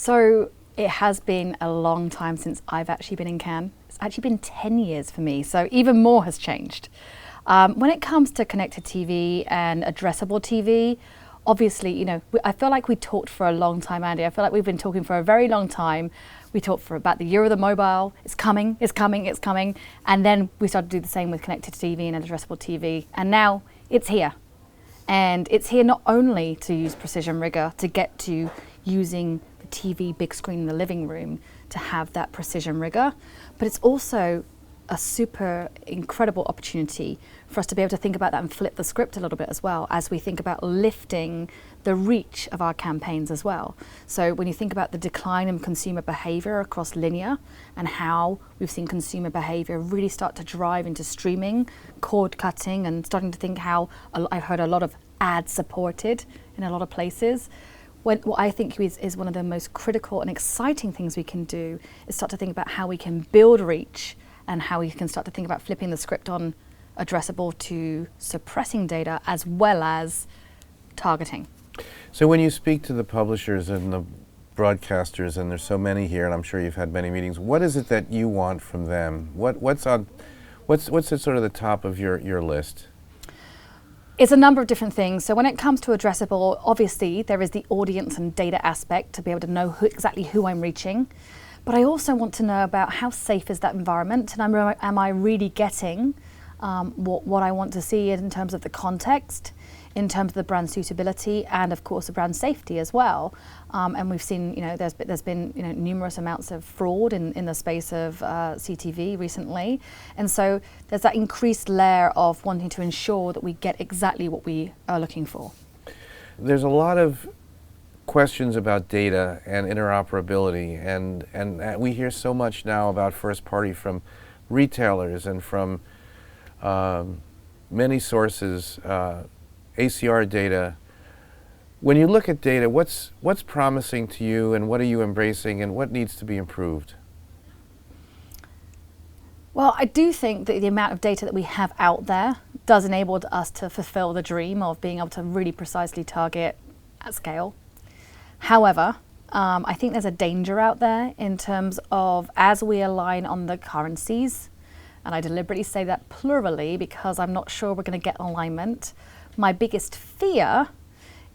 So it has been a long time since I've actually been in Cannes. It's actually been 10 years for me, so even more has changed. When it comes to connected TV and addressable TV, obviously, you know, I feel like we talked for a long time, Andy. I feel like we've been talking for a very long time. We talked for about the year of the mobile. It's coming, it's coming, it's coming. And then we started to do the same with connected TV and addressable TV. And now it's here. And it's here not only to use precision rigor to get to using the TV big screen in the living room to have that precision rigor, but it's also a super incredible opportunity for us to be able to think about that and flip the script a little bit as well as we think about lifting the reach of our campaigns as well. So when you think about the decline in consumer behavior across linear and how we've seen consumer behavior really start to drive into streaming, cord cutting, and starting to think how I've heard a lot of ad supported in a lot of places. What I think is one of the most critical and exciting things we can do is start to think about how we can build reach and how we can start to think about flipping the script on addressable to suppressing data as well as targeting. So when you speak to the publishers and the broadcasters, and there's so many here, and I'm sure you've had many meetings, what is it that you want from them? What's at sort of the top of your list? It's a number of different things. So when it comes to addressable, obviously there is the audience and data aspect to be able to know exactly who I'm reaching. But I also want to know about how safe is that environment, and am I really getting what I want to see in terms of the context, in terms of the brand suitability, and of course the brand safety as well. And we've seen, you know, there's been numerous amounts of fraud in the space of CTV recently, and so there's that increased layer of wanting to ensure that we get exactly what we are looking for. There's a lot of questions about data and interoperability, and we hear so much now about first party from retailers and from many sources, ACR data. When you look at data, what's promising to you, and what are you embracing, and what needs to be improved? Well, I do think that the amount of data that we have out there does enable us to fulfill the dream of being able to really precisely target at scale. However, I think there's a danger out there in terms of as we align on the currencies, and I deliberately say that plurally because I'm not sure we're going to get alignment. My biggest fear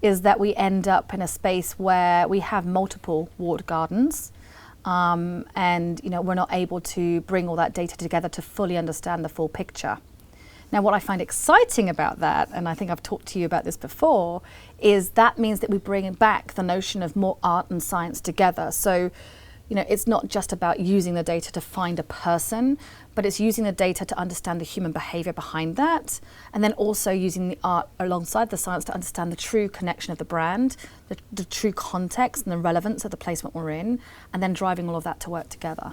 is that we end up in a space where we have multiple walled gardens, and we're not able to bring all that data together to fully understand the full picture. Now, what I find exciting about that, and I think I've talked to you about this before, is that means that we bring back the notion of more art and science together. So, it's not just about using the data to find a person, but it's using the data to understand the human behavior behind that, and then also using the art alongside the science to understand the true connection of the brand, the true context and the relevance of the placement we're in, and then driving all of that to work together.